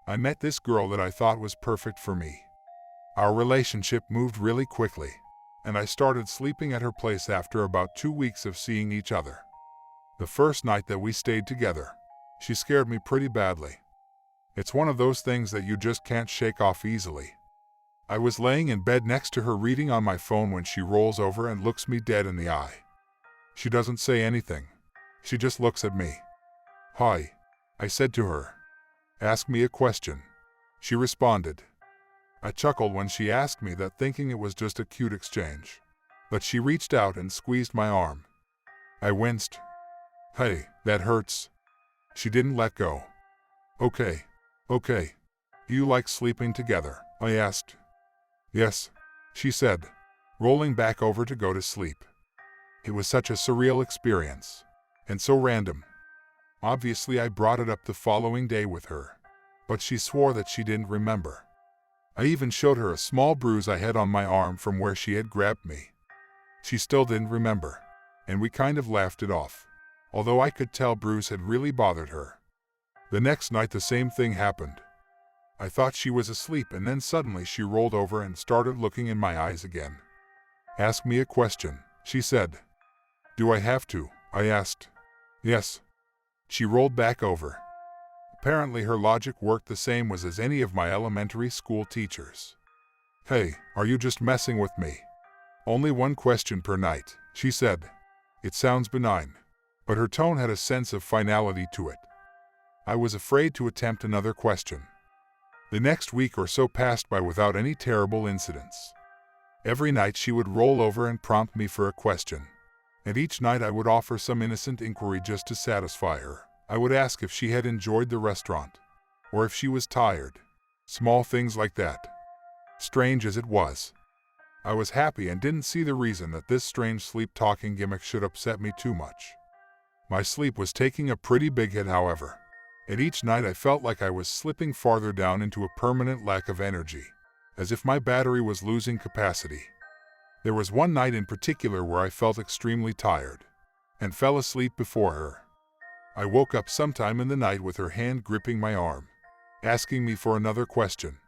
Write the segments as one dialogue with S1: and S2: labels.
S1: I met this girl that I thought was perfect for me. Our relationship moved really quickly, and I started sleeping at her place after about 2 weeks of seeing each other. The first night that we stayed together, she scared me pretty badly. It's one of those things that you just can't shake off easily. I was laying in bed next to her reading on my phone when she rolls over and looks me dead in the eye. She doesn't say anything. She just looks at me. "Hi," I said to her. "Ask me a question." She responded. I chuckled when she asked me that, thinking it was just a cute exchange. But she reached out and squeezed my arm. I winced. "Hey, that hurts." She didn't let go. Okay. Do you like sleeping together?" I asked. "Yes," she said, rolling back over to go to sleep. It was such a surreal experience, and so random. Obviously, I brought it up the following day with her, but she swore that she didn't remember. I even showed her a small bruise I had on my arm from where she had grabbed me. She still didn't remember, and we kind of laughed it off, although I could tell bruise had really bothered her. The next night the same thing happened. I thought she was asleep, and then suddenly she rolled over and started looking in my eyes again. "Ask me a question," she said. "Do I have to?" I asked. "Yes." She rolled back over. Apparently her logic worked the same as any of my elementary school teachers. "Hey, are you just messing with me?" "Only one question per night," she said. It sounds benign, but her tone had a sense of finality to it. I was afraid to attempt another question. The next week or so passed by without any terrible incidents. Every night she would roll over and prompt me for a question, and each night I would offer some innocent inquiry just to satisfy her. I would ask if she had enjoyed the restaurant, or if she was tired. Small things like that. Strange as it was, I was happy and didn't see the reason that this strange sleep-talking gimmick should upset me too much. My sleep was taking a pretty big hit, however, and each night I felt like I was slipping farther down into a permanent lack of energy, as if my battery was losing capacity. There was one night in particular where I felt extremely tired, and fell asleep before her. I woke up sometime in the night with her hand gripping my arm, asking me for another question.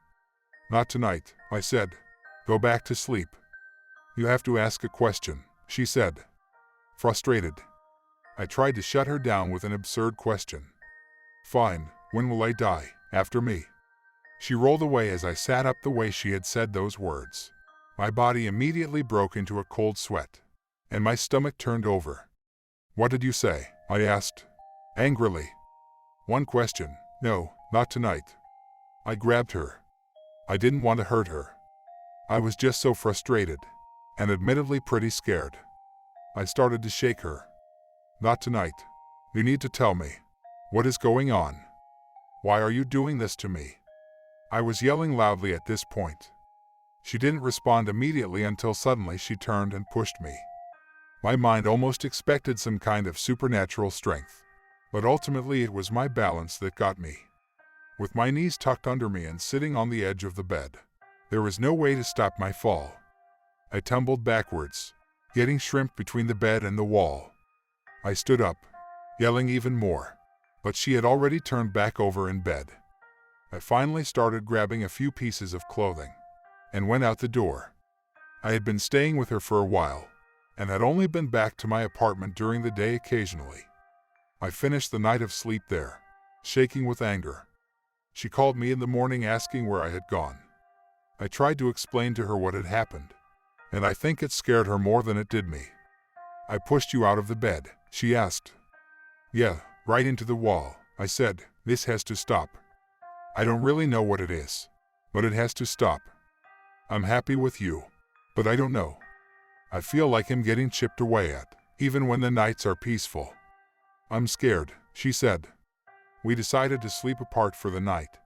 S1: "Not tonight," I said. "Go back to sleep." "You have to ask a question," she said. Frustrated, I tried to shut her down with an absurd question. "Fine, when will I die? After me?" She rolled away as I sat up the way she had said those words. My body immediately broke into a cold sweat, and my stomach turned over. "What did you say?" I asked, angrily. "One question." "No, not tonight." I grabbed her. I didn't want to hurt her. I was just so frustrated, and admittedly pretty scared. I started to shake her. "Not tonight. You need to tell me. What is going on? Why are you doing this to me?" I was yelling loudly at this point. She didn't respond immediately until suddenly she turned and pushed me. My mind almost expected some kind of supernatural strength, but ultimately it was my balance that got me. With my knees tucked under me and sitting on the edge of the bed, there was no way to stop my fall. I tumbled backwards, getting shrimped between the bed and the wall. I stood up, yelling even more, but she had already turned back over in bed. I finally started grabbing a few pieces of clothing and went out the door. I had been staying with her for a while, and had only been back to my apartment during the day occasionally. I finished the night of sleep there, shaking with anger. She called me in the morning asking where I had gone. I tried to explain to her what had happened, and I think it scared her more than it did me. "I pushed you out of the bed?" she asked. "Yeah, right into the wall," I said. "This has to stop. I don't really know what it is, but it has to stop. I'm happy with you, but I don't know. I feel like I'm getting chipped away at, even when the nights are peaceful. I'm scared," she said. We decided to sleep apart for the night.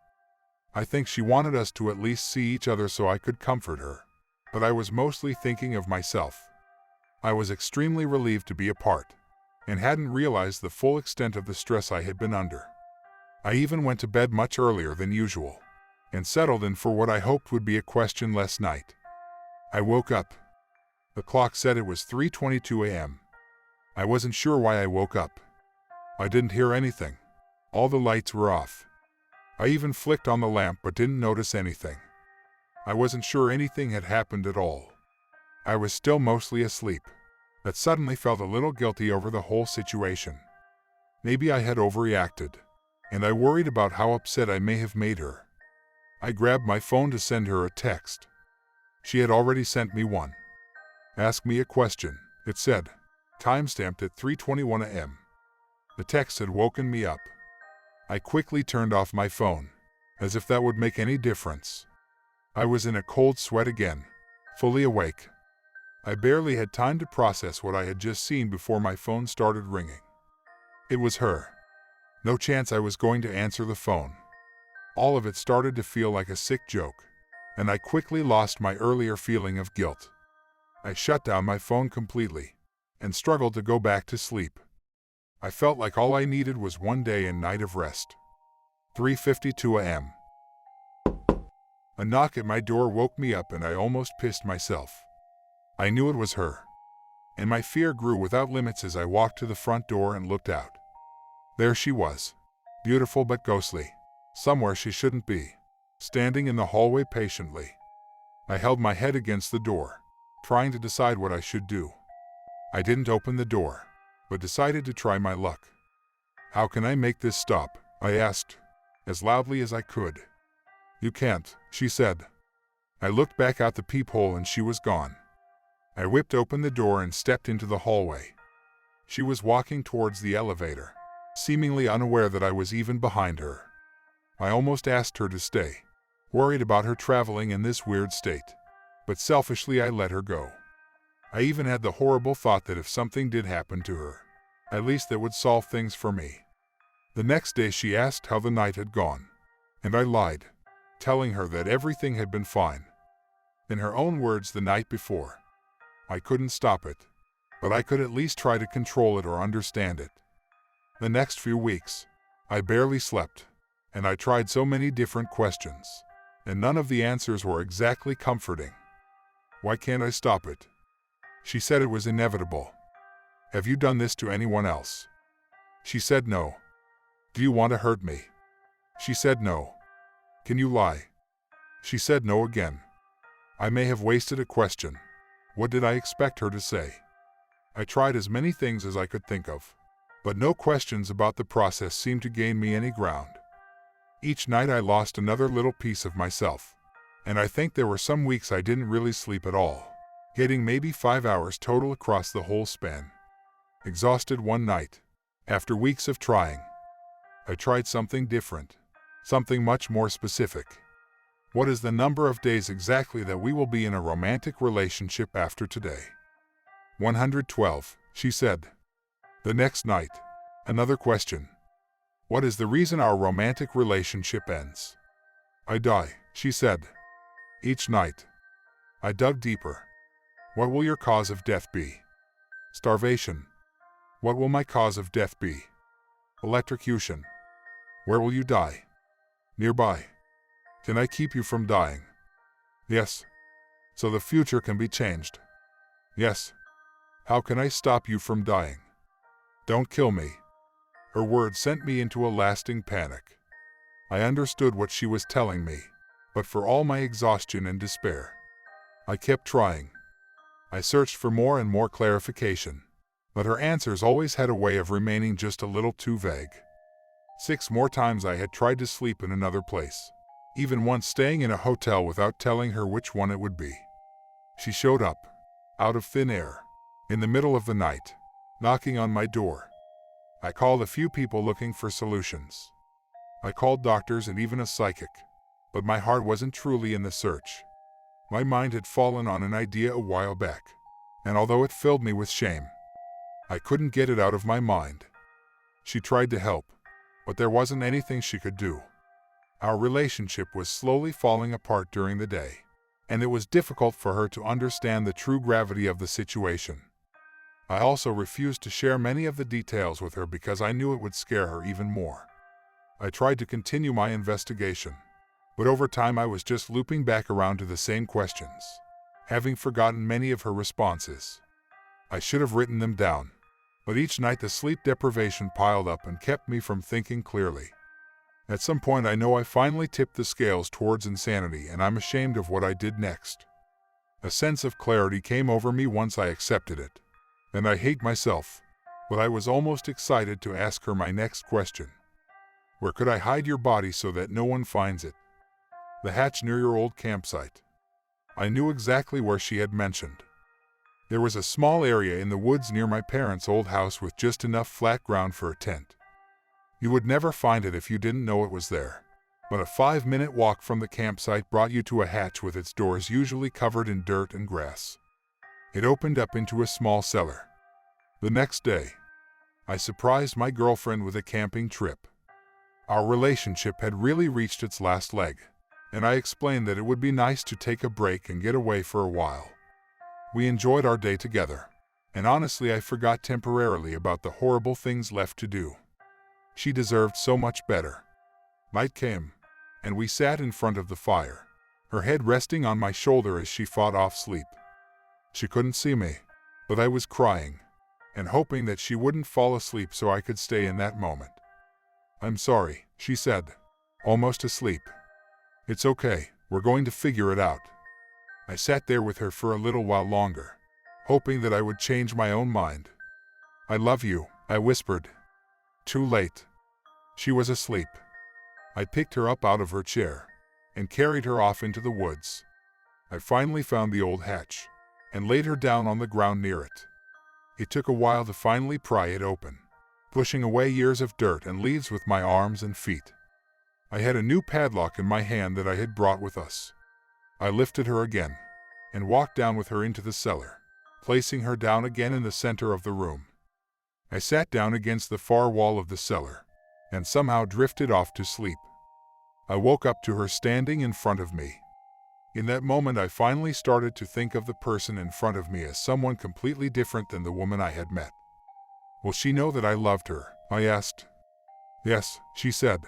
S1: I think she wanted us to at least see each other so I could comfort her, but I was mostly thinking of myself. I was extremely relieved to be apart, and hadn't realized the full extent of the stress I had been under. I even went to bed much earlier than usual, and settled in for what I hoped would be a question-less night. I woke up. The clock said it was 3:22 a.m. I wasn't sure why I woke up. I didn't hear anything. All the lights were off. I even flicked on the lamp but didn't notice anything. I wasn't sure anything had happened at all. I was still mostly asleep, but suddenly felt a little guilty over the whole situation. Maybe I had overreacted, and I worried about how upset I may have made her. I grabbed my phone to send her a text. She had already sent me one. "Ask me a question," it said, timestamped at 3:21 a.m. The text had woken me up. I quickly turned off my phone, as if that would make any difference. I was in a cold sweat again, fully awake. I barely had time to process what I had just seen before my phone started ringing. It was her. No chance I was going to answer the phone. All of it started to feel like a sick joke, and I quickly lost my earlier feeling of guilt. I shut down my phone completely and struggled to go back to sleep. I felt like all I needed was one day and night of rest. 3:52 a.m. A knock at my door woke me up and I almost pissed myself. I knew it was her, and my fear grew without limits as I walked to the front door and looked out. There she was, beautiful but ghostly, somewhere she shouldn't be, standing in the hallway patiently. I held my head against the door, trying to decide what I should do. I didn't open the door, but decided to try my luck. "How can I make this stop?" I asked, as loudly as I could. "You can't," she said. I looked back out the peephole and she was gone. I whipped open the door and stepped into the hallway. She was walking towards the elevator, seemingly unaware that I was even behind her. I almost asked her to stay, worried about her traveling in this weird state, but selfishly I let her go. I even had the horrible thought that if something did happen to her, at least that would solve things for me. The next day she asked how the night had gone, and I lied, telling her that everything had been fine. In her own words, the night before, I couldn't stop it, but I could at least try to control it or understand it. The next few weeks, I barely slept, and I tried so many different questions, and none of the answers were exactly comforting. Why can't I stop it? She said it was inevitable. Have you done this to anyone else? She said no. Do you want to hurt me? She said no. Can you lie? She said no again. I may have wasted a question. What did I expect her to say? I tried as many things as I could think of, but no questions about the process seemed to gain me any ground. Each night I lost another little piece of myself, and I think there were some weeks I didn't really sleep at all, getting maybe 5 hours total across the whole span. Exhausted one night, after weeks of trying, I tried something different, something much more specific. What is the number of days exactly that we will be in a romantic relationship after today? 112, she said. The next night, another question. What is the reason our romantic relationship ends? I die, she said. Each night, I dug deeper. What will your cause of death be? Starvation. What will my cause of death be? Electrocution. Where will you die? Nearby. Can I keep you from dying? Yes. So the future can be changed. Yes. How can I stop you from dying? Don't kill me. Her words sent me into a lasting panic. I understood what she was telling me, but for all my exhaustion and despair, I kept trying. I searched for more and more clarification, but her answers always had a way of remaining just a little too vague. 6 more times I had tried to sleep in another place, even once staying in a hotel without telling her which one it would be. She showed up, out of thin air, in the middle of the night, knocking on my door. I called a few people looking for solutions. I called doctors and even a psychic, but my heart wasn't truly in the search. My mind had fallen on an idea a while back, and although it filled me with shame, I couldn't get it out of my mind. She tried to help, but there wasn't anything she could do. Our relationship was slowly falling apart during the day, and it was difficult for her to understand the true gravity of the situation. I also refused to share many of the details with her because I knew it would scare her even more. I tried to continue my investigation, but over time I was just looping back around to the same questions, having forgotten many of her responses. I should have written them down, but each night the sleep deprivation piled up and kept me from thinking clearly. At some point I know I finally tipped the scales towards insanity, and I'm ashamed of what I did next. A sense of clarity came over me once I accepted it. And I hate myself, but I was almost excited to ask her my next question. Where could I hide your body so that no one finds it? The hatch near your old campsite. I knew exactly where she had mentioned. There was a small area in the woods near my parents' old house with just enough flat ground for a tent. You would never find it if you didn't know it was there. But a 5-minute walk from the campsite brought you to a hatch with its doors usually covered in dirt and grass. It opened up into a small cellar. The next day, I surprised my girlfriend with a camping trip. Our relationship had really reached its last leg, and I explained that it would be nice to take a break and get away for a while. We enjoyed our day together, and honestly I forgot temporarily about the horrible things left to do. She deserved so much better. Night came, and we sat in front of the fire, her head resting on my shoulder as she fought off sleep. She couldn't see me, but I was crying, and hoping that she wouldn't fall asleep so I could stay in that moment. "I'm sorry," she said, almost asleep. "It's okay, we're going to figure it out." I sat there with her for a little while longer, hoping that I would change my own mind. "I love you," I whispered. Too late. She was asleep. I picked her up out of her chair and carried her off into the woods. I finally found the old hatch and laid her down on the ground near it. It took a while to finally pry it open, pushing away years of dirt and leaves with my arms and feet. I had a new padlock in my hand that I had brought with us. I lifted her again and walked down with her into the cellar, placing her down again in the center of the room. I sat down against the far wall of the cellar and somehow drifted off to sleep. I woke up to her standing in front of me. In that moment, I finally started to think of the person in front of me as someone completely different than the woman I had met. "Will she know that I loved her?" I asked. "Yes," she said,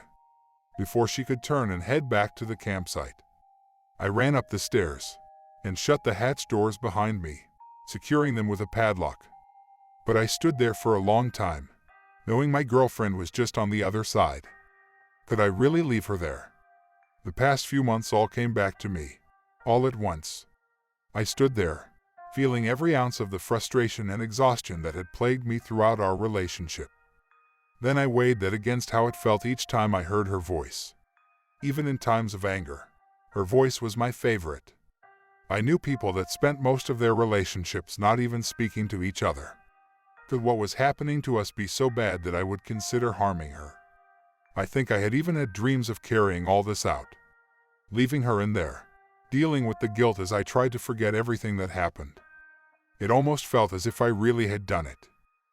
S1: before she could turn and head back to the campsite. I ran up the stairs and shut the hatch doors behind me, securing them with a padlock. But I stood there for a long time, knowing my girlfriend was just on the other side. Could I really leave her there? The past few months all came back to me, all at once. I stood there, feeling every ounce of the frustration and exhaustion that had plagued me throughout our relationship. Then I weighed that against how it felt each time I heard her voice. Even in times of anger, her voice was my favorite. I knew people that spent most of their relationships not even speaking to each other. Could what was happening to us be so bad that I would consider harming her? I think I had even had dreams of carrying all this out, leaving her in there, dealing with the guilt as I tried to forget everything that happened. It almost felt as if I really had done it.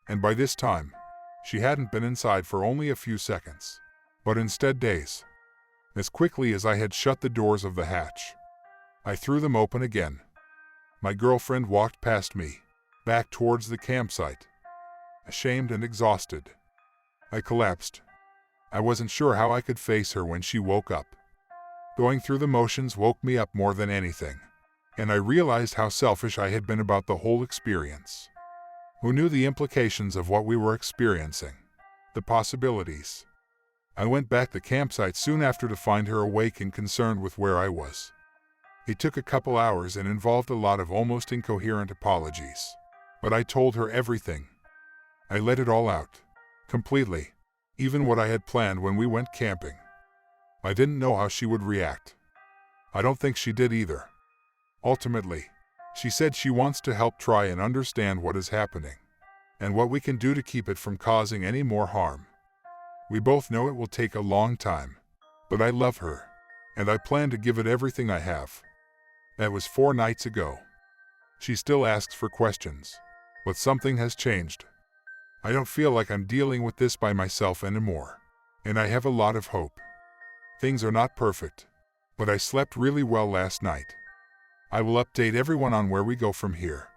S1: And by this time, she hadn't been inside for only a few seconds, but instead days. As quickly as I had shut the doors of the hatch, I threw them open again. My girlfriend walked past me, back towards the campsite. Ashamed and exhausted, I collapsed. I wasn't sure how I could face her when she woke up. Going through the motions woke me up more than anything, and I realized how selfish I had been about the whole experience. Who knew the implications of what we were experiencing? The possibilities. I went back to the campsite soon after to find her awake and concerned with where I was. It took a couple hours and involved a lot of almost incoherent apologies, but I told her everything. I let it all out, completely, even what I had planned when we went camping. I didn't know how she would react. I don't think she did either. Ultimately, she said she wants to help try and understand what is happening, and what we can do to keep it from causing any more harm. We both know it will take a long time, but I love her, and I plan to give it everything I have. That was 4 nights ago. She still asks for questions, but something has changed. I don't feel like I'm dealing with this by myself anymore, and I have a lot of hope. Things are not perfect, but I slept really well last night. I will update everyone on where we go from here.